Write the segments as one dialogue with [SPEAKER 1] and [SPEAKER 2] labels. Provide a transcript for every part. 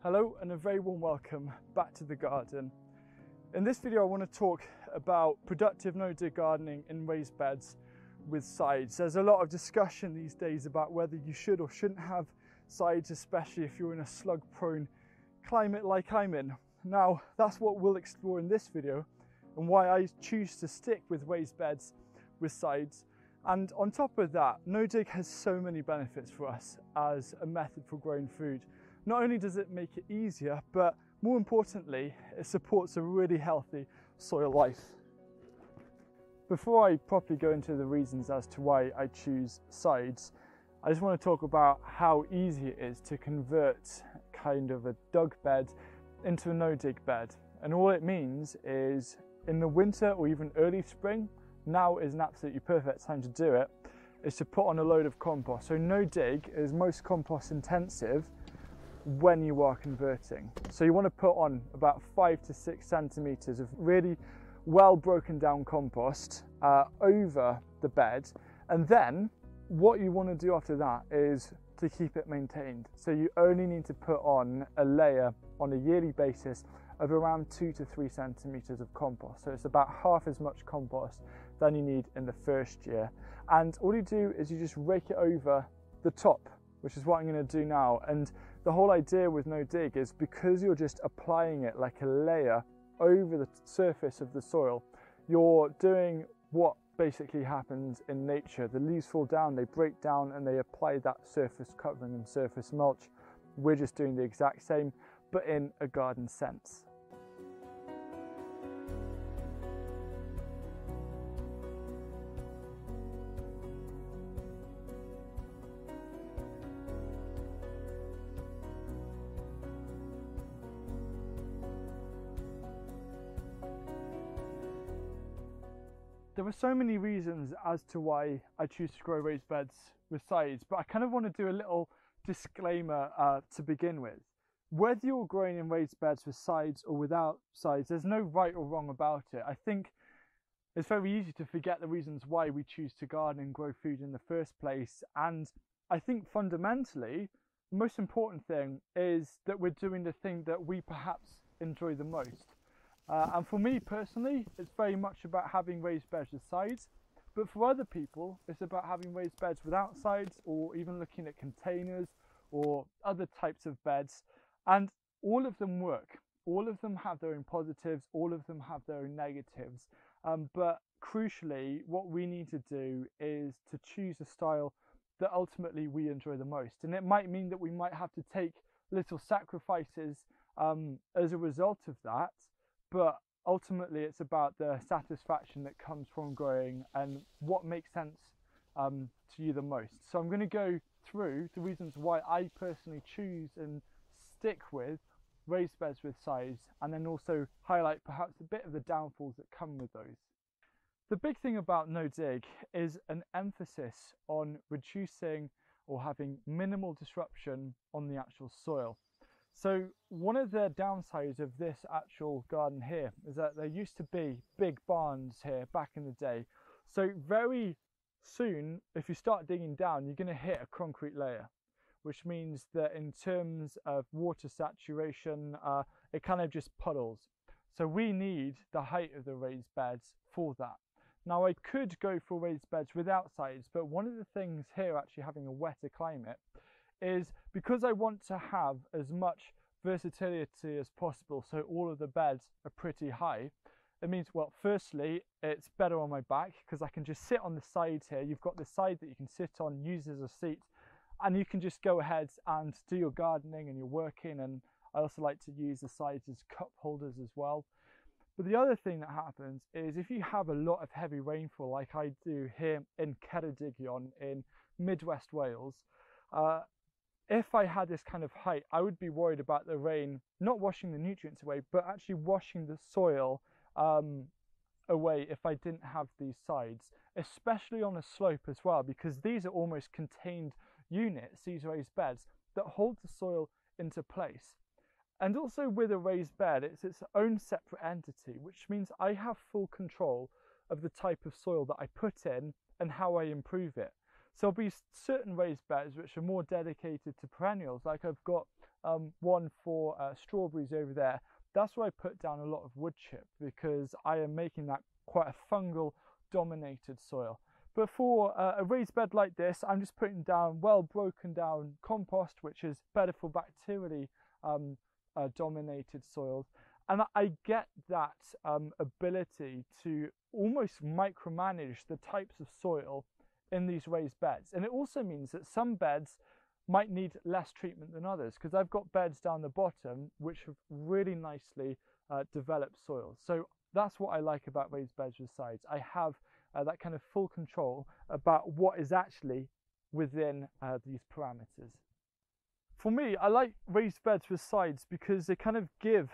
[SPEAKER 1] Hello and a very warm welcome back to the garden. In this video I want to talk about productive no-dig gardening in raised beds with sides. There's a lot of discussion these days about whether you should or shouldn't have sides, especially if you're in a slug-prone climate like I'm in. Now that's what we'll explore in this video and why I choose to stick with raised beds with sides. And on top of that, no-dig has so many benefits for us as a method for growing food. Not only does it make it easier, but more importantly, it supports a really healthy soil life. Before I properly go into the reasons as to why I choose sides, I just want to talk about how easy it is to convert kind of a dug bed into a no-dig bed. And all it means is in the winter or even early spring, now is an absolutely perfect time to do it, is to put on a load of compost. So no-dig is most compost intensive when you are converting. So you want to put on about 5 to 6 centimeters of really well broken down compost over the bed, and then what you want to do after that is to keep it maintained. So you only need to put on a layer on a yearly basis of around 2 to 3 centimeters of compost. So it's about half as much compost than you need in the first year. And all you do is you just rake it over the top, which is what I'm going to do now. And the whole idea with no-dig is because you're just applying it like a layer over the surface of the soil, you're doing what basically happens in nature. The leaves fall down, they break down, and they apply that surface covering and surface mulch. We're just doing the exact same, but in a garden sense. There are so many reasons as to why I choose to grow raised beds with sides, but I kind of want to do a little disclaimer to begin with. Whether you're growing in raised beds with sides or without sides, there's no right or wrong about it. I think it's very easy to forget the reasons why we choose to garden and grow food in the first place. And I think fundamentally, the most important thing is that we're doing the thing that we perhaps enjoy the most. And for me personally, it's very much about having raised beds with sides, but for other people, it's about having raised beds without sides, or even looking at containers or other types of beds. And all of them work. All of them have their own positives, all of them have their own negatives. But crucially, what we need to do is to choose a style that ultimately we enjoy the most. And it might mean that we might have to take little sacrifices as a result of that. But ultimately it's about the satisfaction that comes from growing and what makes sense to you the most. So I'm going to go through the reasons why I personally choose and stick with raised beds with sides, and then also highlight perhaps a bit of the downfalls that come with those. The big thing about no-dig is an emphasis on reducing or having minimal disruption on the actual soil. So one of the downsides of this actual garden here is that there used to be big barns here back in the day. So very soon, if you start digging down, you're going to hit a concrete layer, which means that in terms of water saturation, it kind of just puddles. So we need the height of the raised beds for that. Now I could go for raised beds without sides, but one of the things here actually having a wetter climate is because I want to have as much versatility as possible, so all of the beds are pretty high. It means, well, firstly, it's better on my back because I can just sit on the side here. You've got the side that you can sit on, use as a seat, and you can just go ahead and do your gardening and your working. And I also like to use the sides as cup holders as well. But the other thing that happens is if you have a lot of heavy rainfall like I do here in Ceredigion in Midwest Wales, if I had this kind of height, I would be worried about the rain not washing the nutrients away, but actually washing the soil away if I didn't have these sides, especially on a slope as well, because these are almost contained units, these raised beds, that hold the soil into place. And also with a raised bed, it's its own separate entity, which means I have full control of the type of soil that I put in and how I improve it. So there'll be certain raised beds which are more dedicated to perennials, like I've got one for strawberries over there, that's where I put down a lot of wood chip because I am making that quite a fungal dominated soil. But for a raised bed like this, I'm just putting down well broken down compost, which is better for bacterially dominated soils. And I get that ability to almost micromanage the types of soil in these raised beds. And it also means that some beds might need less treatment than others, because I've got beds down the bottom which have really nicely developed soils. So that's what I like about raised beds with sides. I have that kind of full control about what is actually within these parameters. For me, I like raised beds with sides because they kind of give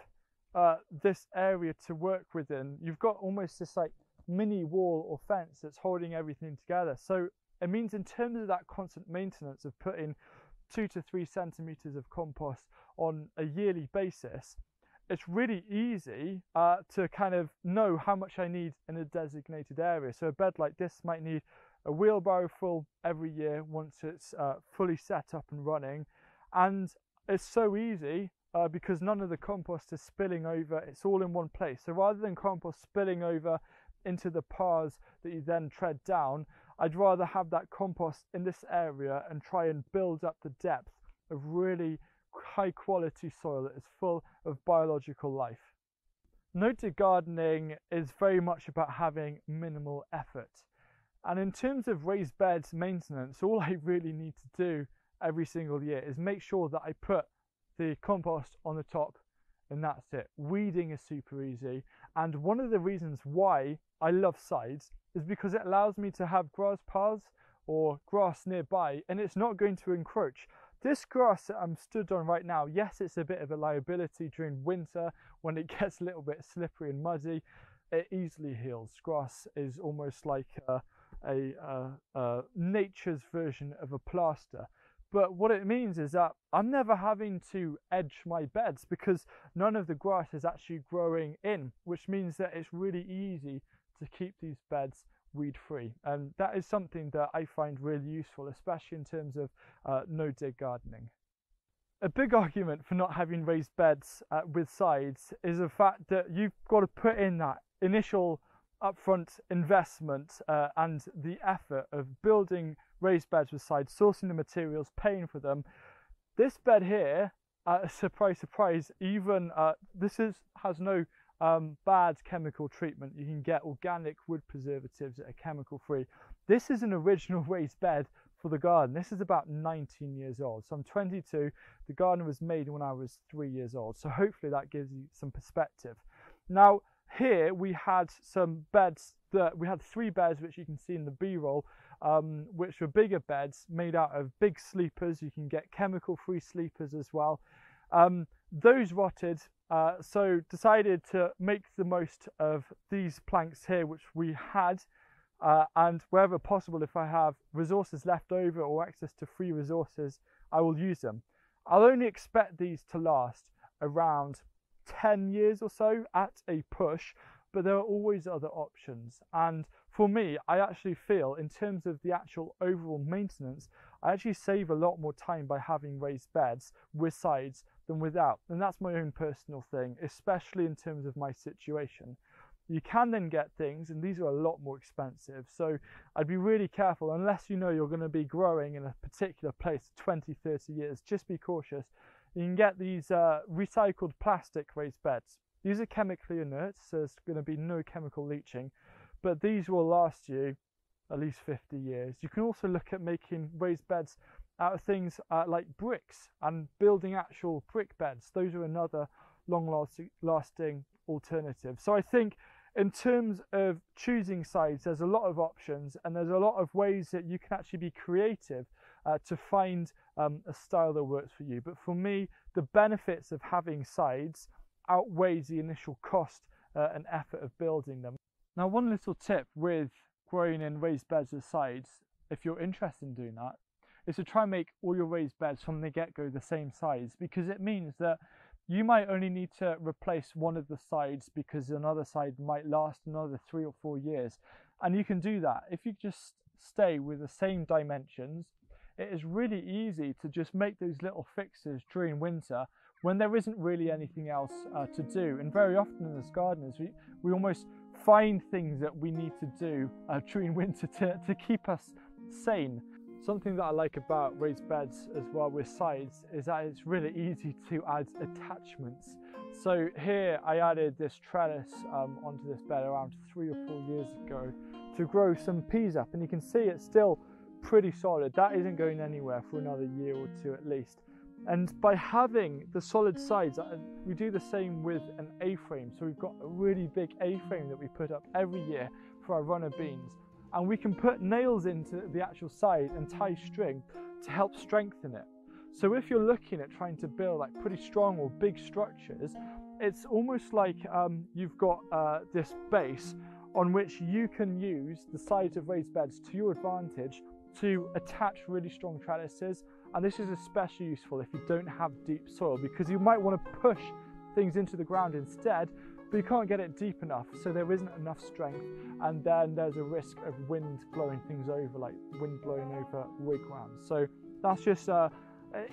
[SPEAKER 1] this area to work within. You've got almost this like mini wall or fence that's holding everything together. So it means in terms of that constant maintenance of putting 2 to 3 centimeters of compost on a yearly basis, it's really easy to kind of know how much I need in a designated area. So a bed like this might need a wheelbarrow full every year once it's fully set up and running. And it's so easy because none of the compost is spilling over, it's all in one place. So rather than compost spilling over into the paths that you then tread down, I'd rather have that compost in this area and try and build up the depth of really high quality soil that is full of biological life. No-dig gardening is very much about having minimal effort. And in terms of raised beds maintenance, all I really need to do every single year is make sure that I put the compost on the top, and that's it. Weeding is super easy. And one of the reasons why I love sides is because it allows me to have grass paths or grass nearby, and it's not going to encroach. This grass that I'm stood on right now, yes, it's a bit of a liability during winter when it gets a little bit slippery and muddy. It easily heals. Grass is almost like nature's version of a plaster. But what it means is that I'm never having to edge my beds because none of the grass is actually growing in, which means that it's really easy to keep these beds weed free. And that is something that I find really useful, especially in terms of no-dig gardening. A big argument for not having raised beds with sides is the fact that you've got to put in that initial upfront investment and the effort of building raised beds with sides, sourcing the materials, paying for them. This bed here, surprise, surprise, even has no bad chemical treatment. You can get organic wood preservatives that are chemical free. This is an original raised bed for the garden. This is about 19 years old. So I'm 22. The garden was made when I was 3 years old. So hopefully that gives you some perspective. Now here we had some beds we had 3 beds, which you can see in the B-roll, which were bigger beds made out of big sleepers. You can get chemical free sleepers as well. Those rotted, so decided to make the most of these planks here, which we had, and wherever possible, if I have resources left over or access to free resources, I will use them. I'll only expect these to last around 10 years or so at a push, but there are always other options. And for me, I actually feel in terms of the actual overall maintenance, I actually save a lot more time by having raised beds with sides than without. And that's my own personal thing, especially in terms of my situation. You can then get things, and these are a lot more expensive. So I'd be really careful, unless you know you're going to be growing in a particular place 20, 30 years, just be cautious. You can get these recycled plastic raised beds. These are chemically inert, so there's going to be no chemical leaching, but these will last you at least 50 years. You can also look at making raised beds out of things like bricks and building actual brick beds. Those are another long-lasting alternative. So I think in terms of choosing sides, there's a lot of options, and there's a lot of ways that you can actually be creative to find a style that works for you. But for me, the benefits of having sides outweighs the initial cost and effort of building them. Now, one little tip with growing in raised beds with sides, if you're interested in doing that, is to try and make all your raised beds from the get-go the same size, because it means that you might only need to replace one of the sides because another side might last another 3 or 4 years. And you can do that if you just stay with the same dimensions. it is really easy to just make those little fixes during winter when there isn't really anything else to do. And very often as gardeners, we almost find things that we need to do during winter to keep us sane. Something that I like about raised beds as well with sides is that it's really easy to add attachments. So here I added this trellis onto this bed around 3 or 4 years ago to grow some peas up, and you can see it's still pretty solid. That isn't going anywhere for another year or two at least. And by having the solid sides, we do the same with an A-frame. So we've got a really big A-frame that we put up every year for our runner beans. And we can put nails into the actual side and tie string to help strengthen it. So if you're looking at trying to build like pretty strong or big structures, it's almost like you've got this base on which you can use the sides of raised beds to your advantage to attach really strong trellises. And this is especially useful if you don't have deep soil, because you might want to push things into the ground instead, but you can't get it deep enough, so there isn't enough strength, and then there's a risk of wind blowing things over, like wind blowing over wigwams. So that's just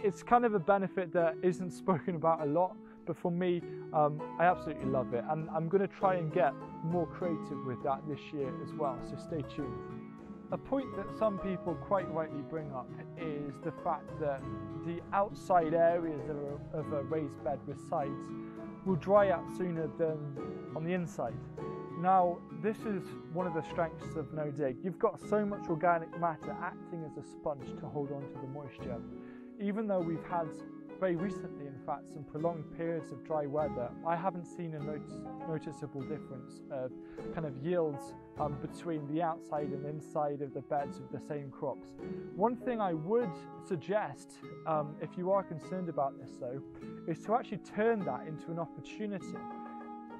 [SPEAKER 1] it's kind of a benefit that isn't spoken about a lot, but for me, I absolutely love it, and I'm going to try and get more creative with that this year as well, so stay tuned. A point that some people quite rightly bring up is the fact that the outside areas of a raised bed with sides will dry out sooner than on the inside. Now, this is one of the strengths of no dig. You've got so much organic matter acting as a sponge to hold on to the moisture. Even though we've had very recently, in fact, some prolonged periods of dry weather, I haven't seen a noticeable difference of kind of yields between the outside and inside of the beds of the same crops. One thing I would suggest, if you are concerned about this though, is to actually turn that into an opportunity.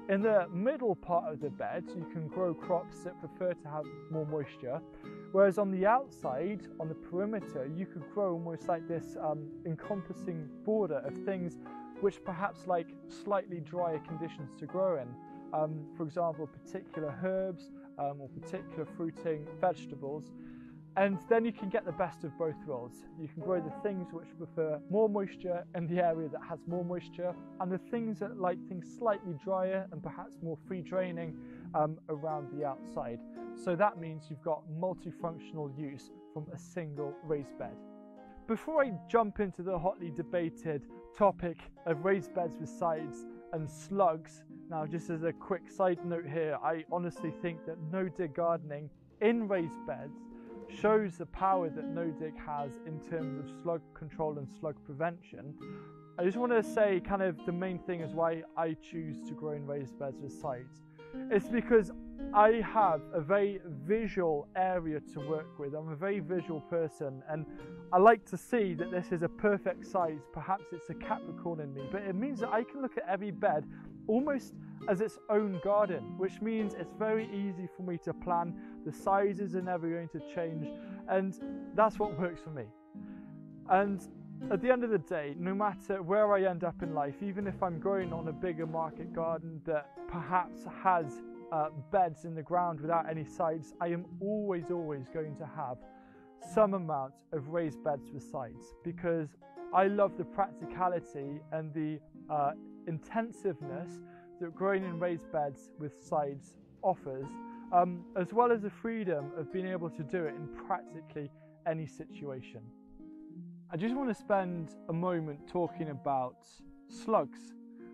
[SPEAKER 1] In the middle part of the bed, you can grow crops that prefer to have more moisture, whereas on the outside, on the perimeter, you could grow almost like this encompassing border of things which perhaps like slightly drier conditions to grow in. For example, particular herbs or particular fruiting vegetables. And then you can get the best of both worlds. You can grow the things which prefer more moisture in the area that has more moisture, and the things that like things slightly drier and perhaps more free draining around the outside. So that means you've got multifunctional use from a single raised bed. Before I jump into the hotly debated topic of raised beds with sides and slugs, now just as a quick side note here, I honestly think that no-dig gardening in raised beds shows the power that no-dig has in terms of slug control and slug prevention. I just want to say kind of the main thing is why I choose to grow in raised beds with sides. It's because I have a very visual area to work with. I'm a very visual person, and I like to see that this is a perfect size. Perhaps it's a Capricorn in me, but it means that I can look at every bed almost as its own garden, which means it's very easy for me to plan. The sizes are never going to change, and that's what works for me. And at the end of the day, no matter where I end up in life, even if I'm growing on a bigger market garden that perhaps has beds in the ground without any sides, I am always going to have some amount of raised beds with sides, because I love the practicality and the intensiveness that growing in raised beds with sides offers, as well as the freedom of being able to do it in practically any situation. I just want to spend a moment talking about slugs,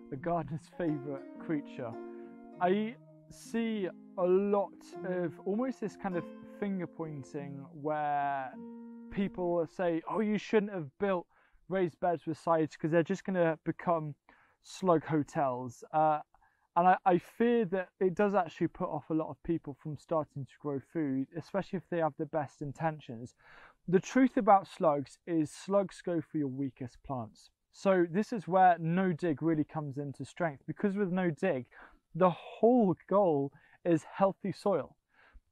[SPEAKER 1] the gardener's favourite creature. I see a lot of almost this kind of finger pointing where people say, oh, you shouldn't have built raised beds with sides because they're just going to become slug hotels. And I fear that it does actually put off a lot of people from starting to grow food, especially if they have the best intentions. The truth about slugs is slugs go for your weakest plants. So this is where no dig really comes into strength, because with no dig, the whole goal is healthy soil.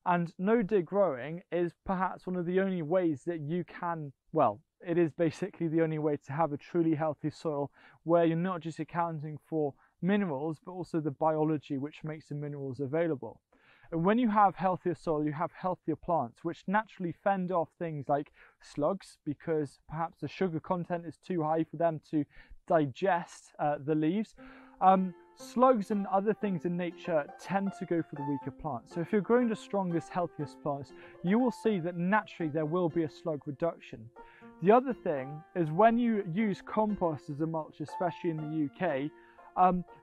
[SPEAKER 1] And no dig growing is perhaps one of the only ways that you can, well, it is basically the only way to have a truly healthy soil where you're not just accounting for minerals, but also the biology which makes the minerals available. And when you have healthier soil, you have healthier plants, which naturally fend off things like slugs, because perhaps the sugar content is too high for them to digest the leaves. Slugs and other things in nature tend to go for the weaker plants. So if you're growing the strongest, healthiest plants, you will see that naturally there will be a slug reduction. The other thing is when you use compost as a mulch, especially in the UK,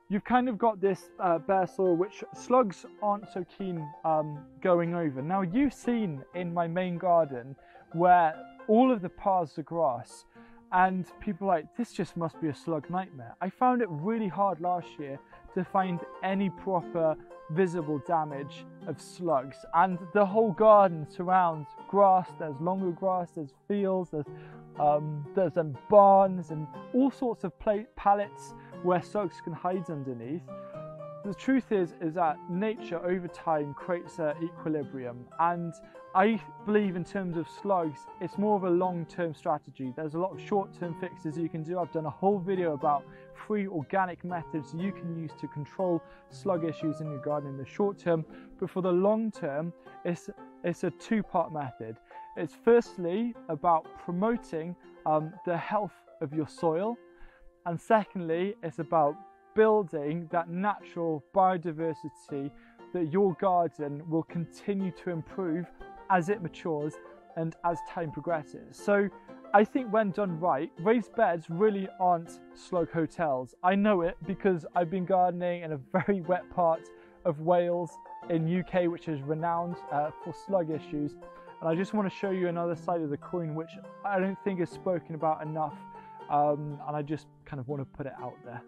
[SPEAKER 1] you've kind of got this bare soil which slugs aren't so keen going over. Now, you've seen in my main garden where all of the paths are grass, and people are like, this just must be a slug nightmare. I found it really hard last year to find any proper visible damage of slugs, and the whole garden surrounds grass. There's longer grass, there's fields, there's barns and all sorts of pallets where slugs can hide underneath. The truth is that nature over time creates an equilibrium, and I believe in terms of slugs, it's more of a long-term strategy. There's a lot of short-term fixes you can do. I've done a whole video about 3 organic methods you can use to control slug issues in your garden in the short term, but for the long term, it's a 2-part method. It's firstly about promoting the health of your soil, and secondly, it's about building that natural biodiversity that your garden will continue to improve as it matures and as time progresses. So I think when done right, raised beds really aren't slug hotels. I know it because I've been gardening in a very wet part of Wales in UK, which is renowned for slug issues. And I just want to show you another side of the coin, which I don't think is spoken about enough. And I just kind of want to put it out there.